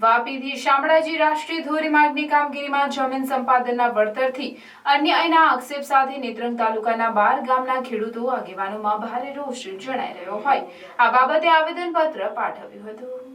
વાપીથી શામળાજી રાષ્ટ્રીય ધોરીમાર્ગની કામગીરીમાં જમીન સંપાદનના વળતરથી અન્યાયના આક્ષેપ સાથે નેત્રંગ તાલુકાના 12 ગામના ખેડૂતો આગેવાનોમાં ભારે રોષ જણાઈ રહ્યો હોય આ બાબતે આવેદનપત્ર પાઠવ્યું હતું।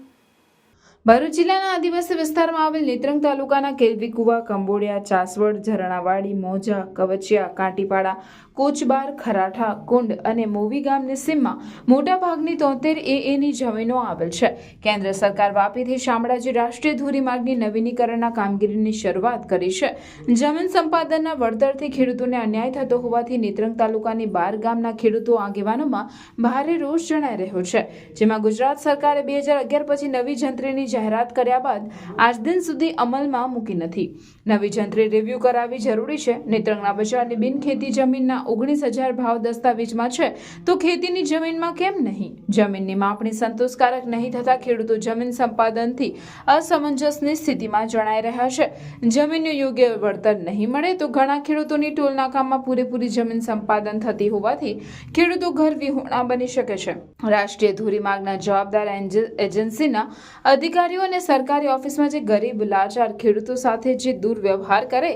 ભરૂચ જિલ્લાના આદિવાસી વિસ્તારમાં આવેલ નેત્રંગ તાલુકાના કેલવીકુવા, કંબોડિયા, ચાસવડ, ઝરણાવાડી, મોજા, કવચિયા, કાંટીપાડા, કોચબાર, ખરાઠા, કુંડ અને મોવી ગામની સીમમાં મોટાભાગની 73 એએની જમીનો આવેલ છે। કેન્દ્ર સરકાર વાપીથી શામળાજી રાષ્ટ્રીય ધોરીમાર્ગની નવીનીકરણના કામગીરીની શરૂઆત કરી છે। જમીન સંપાદનના વળતરથી ખેડૂતોને અન્યાય થતો હોવાથી નેત્રંગ તાલુકાની 12 ગામના ખેડૂતો આગેવાનોમાં ભારે રોષ જણાઈ રહ્યો છે, જેમાં ગુજરાત સરકારે 2011 પછી નવી જંત્રીની જાહેરાત કર્યા બાદ આજ દિન સુધી અમલમાં મૂકી નથી। નવી જંત્રી રિવ્યુ કરાવવી જરૂરી છે। નેત્રંગના બજારની બિનખેતી જમીનના 19,000 ભાવ દસ્તાવેજમાં છે તો ખેતીની જમીનમાં કેમ નહીં? જમીનની માપણી સંતોષકારક નહીં થતા ખેડૂતો જમીન સંપાદનથી અસમંજસની સ્થિતિમાં જણાઈ રહ્યા છે। જમીનનું યોગ્ય વળતર નહીં મળે તો ઘણા ખેડૂતોની ટોલનાકામાં પૂરેપૂરી જમીન સંપાદન થતી હોવાથી ખેડૂતો ઘર વિહોણા બની શકે છે। રાષ્ટ્રીય ધોરીમાર્ગના જવાબદાર એજન્સીના અધિકારીઓ અને સરકારી ઓફિસમાં જે ગરીબ લાચાર ખેડૂતો સાથે જે દુર્વ્યવહાર કરે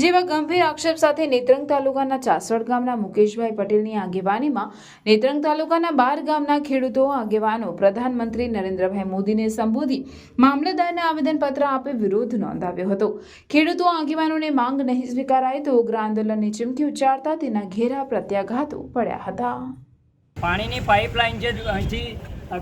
જેવા ગંભીર આક્ષેપ સાથે નેત્રંગ તાલુકાના ચાસવડ ગામના મુકેશભાઈ પટેલની આગેવાનીમાં નેત્રંગ તાલુકાના 12 ગામના ખેડૂતો આગેવાનો પ્રધાનમંત્રી નરેન્દ્રભાઈ મોદીને સંબોધી મામલતદારને આવેદનપત્ર આપી વિરોધ નોંધાવ્યો હતો। ખેડૂતો આગેવાનોને માંગ નહીં સ્વીકારાય તો ઉગ્ર આંદોલનની ચીમકી ઉચ્ચારતા તેના ઘેરા પ્રત્યાઘાતો પડ્યા હતા। પાણીની પાઇપલાઇન જે અહીંથી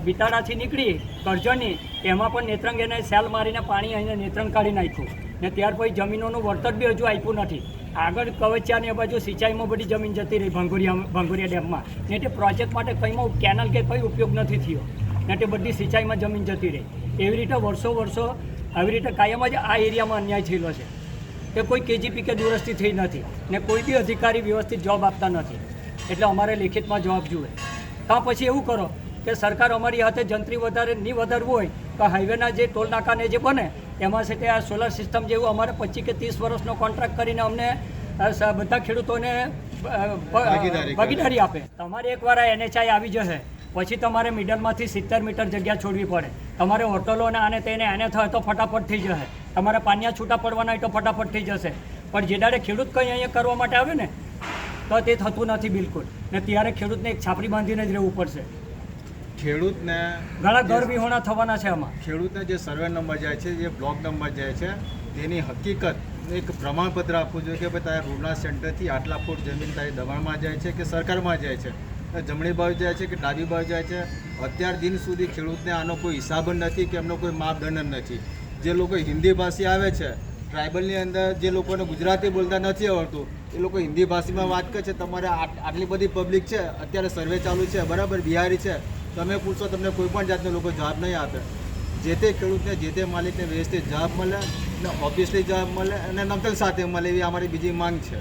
બિતાડાથી નીકળી કરજણની એમાં પણ નેત્રંગ એને સેલ મારીને પાણી અહીંયા નેત્રંગ કાઢી નાખ્યું ને ત્યાર પછી જમીનોનું વળતર બી હજુ આપ્યું નથી। આગળ કવચિયાની બાજુ સિંચાઈમાં બધી જમીન જતી રહી ભંગુરિયા ડેમમાં ને તે પ્રોજેક્ટ માટે કંઈમાં કેનલ કે કંઈ ઉપયોગ નથી થયો ને તે બધી સિંચાઈમાં જમીન જતી રહી। એવી રીતે વર્ષો આવી રીતે કાયમ જ આ એરિયામાં અન્યાય થયેલો છે કે કોઈ કેજીપી કે દુરસ્તી થઈ નથી ને કોઈ બી અધિકારી વ્યવસ્થિત જવાબ આપતા નથી। એટલે અમારે લેખિતમાં જવાબ જોઈએ। કાં પછી એવું કરો કે સરકાર અમારી હાથે જંત્રી નહીં વધારવું હોય તો હાઈવેના જે ટોલ નાકાને જે બને એમાં છે તે આ સોલર સિસ્ટમ જેવું અમારે 25 કે 30 વર્ષનો કોન્ટ્રાક્ટ કરીને અમને બધા ખેડૂતોને ભાગીદારી આપે। તમારે એકવાર આ NHI આવી જશે પછી તમારે મિડલમાંથી 70 મીટર જગ્યા છોડવી પડે। તમારે હોટલોને આને તેને આને થાય તો ફટાફટ થઈ જશે। તમારે પાનિયા છૂટા પડવાના હોય તો ફટાફટ થઈ જશે। પણ જે દાડે ખેડૂત કંઈ અહીંયા કરવા માટે આવે ને તો તે થતું નથી બિલકુલ ને ત્યારે ખેડૂતને એક છાપરી બાંધીને જ રહેવું પડશે। ખેડૂતને ઘણા ઘર વિહોણા થવાના છે આમાં। ખેડૂતને જે સર્વે નંબર જાય છે, જે બ્લોક નંબર જાય છે, તેની હકીકત એક પ્રમાણપત્ર આપવું જોઈએ કે ભાઈ તારા રૂરલ સેન્ટરથી આટલા ફૂટ જમીન તારી દબાણમાં જાય છે કે સરકારમાં જાય છે, જમણી બાજુ જાય છે કે ડાબી બાજુ જાય છે। અત્યાર દિન સુધી ખેડૂતને આનો કોઈ હિસાબ નથી કે એમનો કોઈ માપદંડ નથી। જે લોકો હિન્દી ભાષી આવે છે, ટ્રાઇબલની અંદર જે લોકોને ગુજરાતી બોલતા નથી આવડતું એ લોકો હિન્દી ભાષામાં વાત કરે છે। તમારે આટલી બધી પબ્લિક છે, અત્યારે સર્વે ચાલુ છે, બરાબર, બિહારી છે, તમે પૂછો તમને કોઈ પણ જાતનો લોકો જવાબ નહીં આપે। જે તે ખેડૂતને જે તે માલિકને વ્યવસ્થિત જવાબ મળે અને ઓફિસલી જવાબ મળે અને નકલ સાથે મળે એવી અમારી બીજી માંગ છે।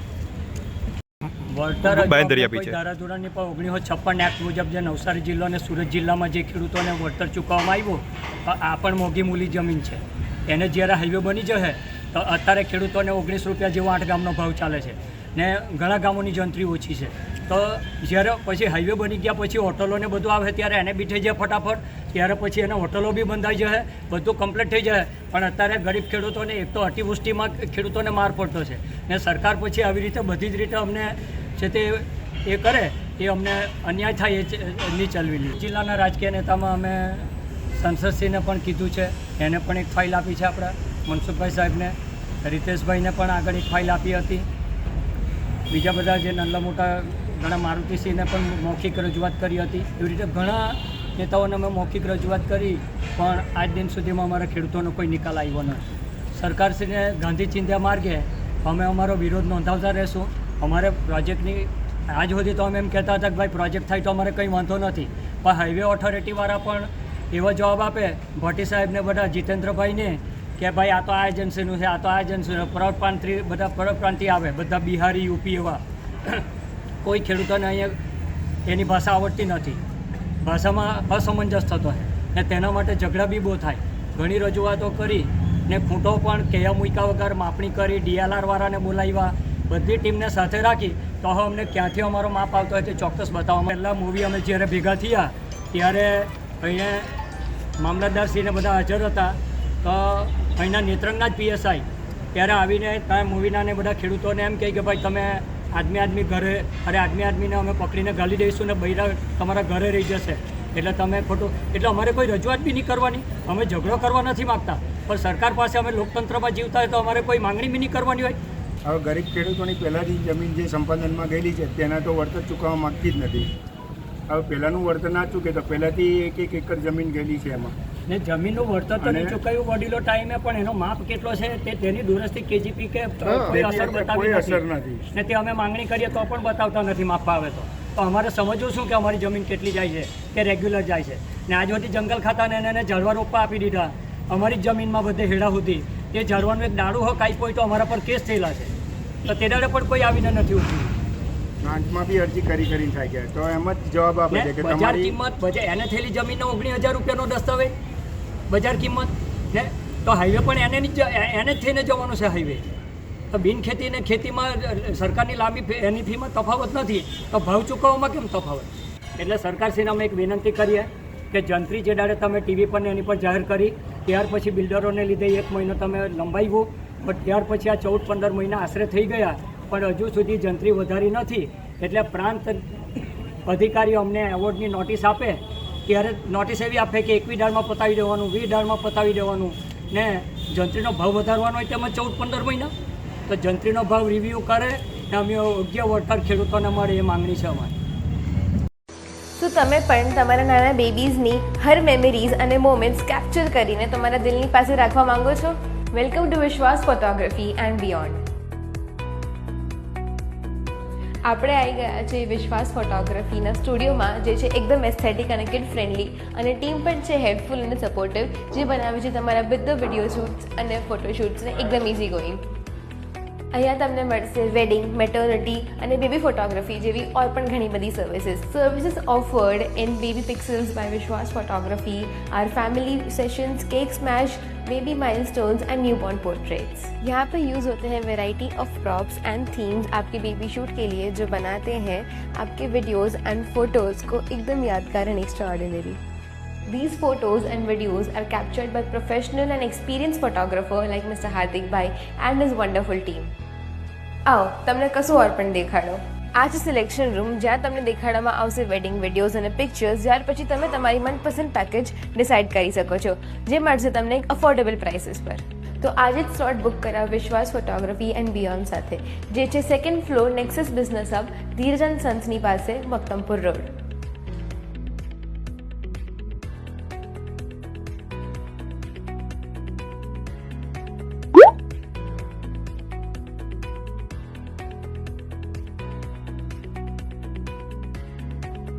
વળતર ધારાધોરણની પણ 1956 એક્ટ મુજબ જે નવસારી જિલ્લો અને સુરત જિલ્લામાં જે ખેડૂતોને વળતર ચૂકવવામાં આવ્યું આ પણ મોંઘી મૂલી જમીન છે। એને જ્યારે હાઈવે બની જશે તો અત્યારે ખેડૂતોને 19 રૂપિયા જેવો 8 ગામનો ભાવ ચાલે છે ને ઘણા ગામોની જંત્રી ઓછી છે। તો જ્યારે પછી હાઈવે બની ગયા પછી હોટલોને બધું આવે ત્યારે એને બી થઈ જાય ફટાફટ, ત્યારે પછી એને હોટલો બી બંધાઈ જશે, બધું કમ્પ્લીટ થઈ જાય। પણ અત્યારે ગરીબ ખેડૂતોને એક તો અતિવૃષ્ટિમાં ખેડૂતોને માર પડતો છે ને સરકાર પછી આવી રીતે બધી જ રીતે અમને છે તે એ કરે એ અમને અન્યાય થાય એ નહીં ચલવી। જિલ્લાના રાજકીય નેતામાં અમે સંસદશ્રીને પણ કીધું છે, એને પણ એક ફાઇલ આપી છે આપણા મનસુખભાઈ સાહેબને, રીતેશભાઈને પણ આગળ એક ફાઇલ આપી હતી। બીજા બધા જે નાના મોટા ઘણા મારુતિસિંહને પણ મૌખિક રજૂઆત કરી હતી। એવી રીતે ઘણા નેતાઓને અમે મૌખિક રજૂઆત કરી પણ આજ દિન સુધીમાં અમારા ખેડૂતોનો કોઈ નિકાલ આવ્યો નથી। સરકારશ્રીને ગાંધી ચિંધ્યા માર્ગે અમે અમારો વિરોધ નોંધાવતા રહેશું। અમારે પ્રોજેક્ટની આજ સુધી તો અમે એમ કહેતા હતા કે ભાઈ પ્રોજેક્ટ થાય તો અમારે કંઈ વાંધો નથી, પણ હાઈવે ઓથોરિટીવાળા પણ એવો જવાબ આપે ભટ્ટી સાહેબને બધા જીતેન્દ્રભાઈને કે ભાઈ આ તો આ એજન્સીનું છે, આ તો આ એજન્સીનું, બધા પરપ્રાંતિ આવે, બધા બિહારી યુપી એવા કોઈ ખેડૂતોને અહીંયા એની ભાષા આવડતી નથી, ભાષામાં અસમંજસ થતો હોય ને તેના માટે ઝઘડા બી બહુ થાય। ઘણી રજૂઆતો કરી ને ખૂંટો પણ કયા મૂક્યા વગર માપણી કરી, DLR વાળાને બોલાવ્યા, બધી ટીમને સાથે રાખી તો હવે અમને ક્યાંથી અમારો માપ આવતો હોય તે ચોક્કસ બતાવવા। પહેલાં મૂવી અમે જ્યારે ભેગા થયા ત્યારે અહીંયા મામલતદારશ્રીને બધા હાજર હતા તો અહીંના નેત્રંગના જ પીએસઆઈ ત્યારે આવીને ત્યાં મૂવીના ને બધા ખેડૂતોને એમ કહે કે ભાઈ તમે આદમી ઘરે આદમીને અમે પકડીને ગાલી દઈશું ને બૈરા તમારા ઘરે રહી જશે એટલે તમે ખોટું એટલે અમારે કોઈ રજૂઆત બી નહીં કરવાની, અમે ઝઘડો કરવા નથી માગતા, પણ સરકાર પાસે અમે લોકતંત્રમાં જીવતા હોય તો અમારે કોઈ માંગણી બી નહીં કરવાની હોય. હવે ગરીબ ખેડૂતોની પહેલાંથી જમીન જે સંપાદનમાં ગયેલી છે તેના તો વળતર ચૂકવવા માગતી જ નથી. હવે પહેલાંનું વળતર ના ચૂકે તો પહેલાંથી એક એકર જમીન ગયેલી છે એમાં ને જમીનનું વળતર તો નહીં ચૂકવ્યું વડીલો ટાઈમે, પણ એનો માપ કેટલો છે તેની દૂરસ્થી કેજીપી કે કોઈ અસર બતાવી નથી ને તે અમે માંગણી કરીએ તો પણ બતાવતા નથી માપવા આવે તો અમારે સમજવું શું કે અમારી જમીન કેટલી જાય છે કે રેગ્યુલર જાય છે. ને આજ સુધી જંગલ ખાતાને એને ઝાડવા રોપવા આપી દીધા અમારી જમીનમાં બધે હેડા સુધી, તે ઝાડવાનું એક દાડું હોય કાંઈ કોઈ તો અમારા પર કેસ થયેલા છે, તો તે દાડે પણ કોઈ આવીને નથી ઉઠ્યું. પ્લાન્ટમાં બી અરજી કરી થાય ગયા તો એમ જ જવાબ આપે છે કે બજાર કિંમત એને થયેલી જમીનનો 19,000 રૂપિયાનો દસ્તાવેજ બજાર કિંમત ને તો હાઈવે પણ એને જ થઈને જવાનું છે હાઈવે. તો બિનખેતી ને ખેતીમાં સરકારની લાંબી એની ફીમાં તફાવત નથી તો ભાવ ચૂકવવામાં કેમ તફાવત? એટલે સરકારશ્રીને અમે એક વિનંતી કરીએ કે જંત્રી જે દાડે તમે ટીવી પર ને એની પર જાહેર કરી ત્યાર પછી બિલ્ડરોને લીધે 1 મહિનો તમે લંબાવ્યું, પણ ત્યાર પછી આ 14-15 મહિના આશરે થઈ ગયા પણ હજુ સુધી જંત્રી વધારી નથી. એટલે પ્રાંત અધિકારીઓ અમને એવોર્ડની નોટિસ આપે ત્યારે નોટિસ એવી આપે કે 21 દાળમાં પતાવી દેવાનું, 20 દાળમાં પતાવી દેવાનું ને જંત્રીનો ભાવ વધારવાનો હોય તેમાં 14-15 મહિના. તો જંત્રીનો ભાવ રિવ્યૂ કરે ને અમે યોગ્ય વળતર ખેડૂતોને મળે એ માંગણી છે અમારી. તો તમે પણ તમારા નાના બેબીઝની હર મેમરીઝ અને મોમેન્ટ્સ કેપ્ચર કરીને તમારા દિલની પાસે રાખવા માંગો છો? વેલકમ ટુ વિશ્વાસ ફોટોગ્રાફી એન્ડ બિયોન્ડ. આપણે આવી ગયા છે વિશ્વાસ ફોટોગ્રાફીના સ્ટુડિયોમાં, જે છે એકદમ એસ્થેટિક અને કિડ ફ્રેન્ડલી, અને ટીમ પણ છે હેલ્પફુલ અને સપોર્ટિવ, જે બનાવે છે તમારા બધા વિડીયો શૂટ્સ અને ફોટોશૂટ્સને એકદમ ઇઝી ગોઈંગ. અહીંયા તમને મળશે વેડિંગ, મેટર્નિટી અને બેબી ફોટોગ્રાફી જેવી ઓર પણ ઘણી બધી services offered in Baby Pixels by Vishwas photography, our family sessions, cake smash, baby milestones and newborn portraits. यहाँ पे यूज़ होते हैं variety of props and themes आपके बेबी शूट के लिए, जो बनाते हैं आपके वीडियोज़ एंड फोटोज़ को एकदम यादगार and extraordinary. These photos and videos are captured by professional and experienced photographer like Mr. Hardik Bhai and his wonderful team. आओ તમને કશું ઓર પણ દેખાડો. આ છે સિલેક્શન રૂમ, જ્યાં તમને દેખાડવામાં આવશે વેડિંગ વિડીયોઝ અને પિક્ચર્સ, જ્યાર પછી તમે તમારી મનપસંદ પેકેજ ડિસાઇડ કરી શકો છો, જે મળશે તમને એક અફોર્ડેબલ પ્રાઇસીસ પર. તો આજે જ સ્લોટ બુક કરાવ વિશ્વાસ ફોટોગ્રાફી એન્ડ બિયોન્ડ સાથે, જે છે 2nd floor Nexus Business Hub, ધીરજન સન્સની પાસે, મક્તમપુર રોડ.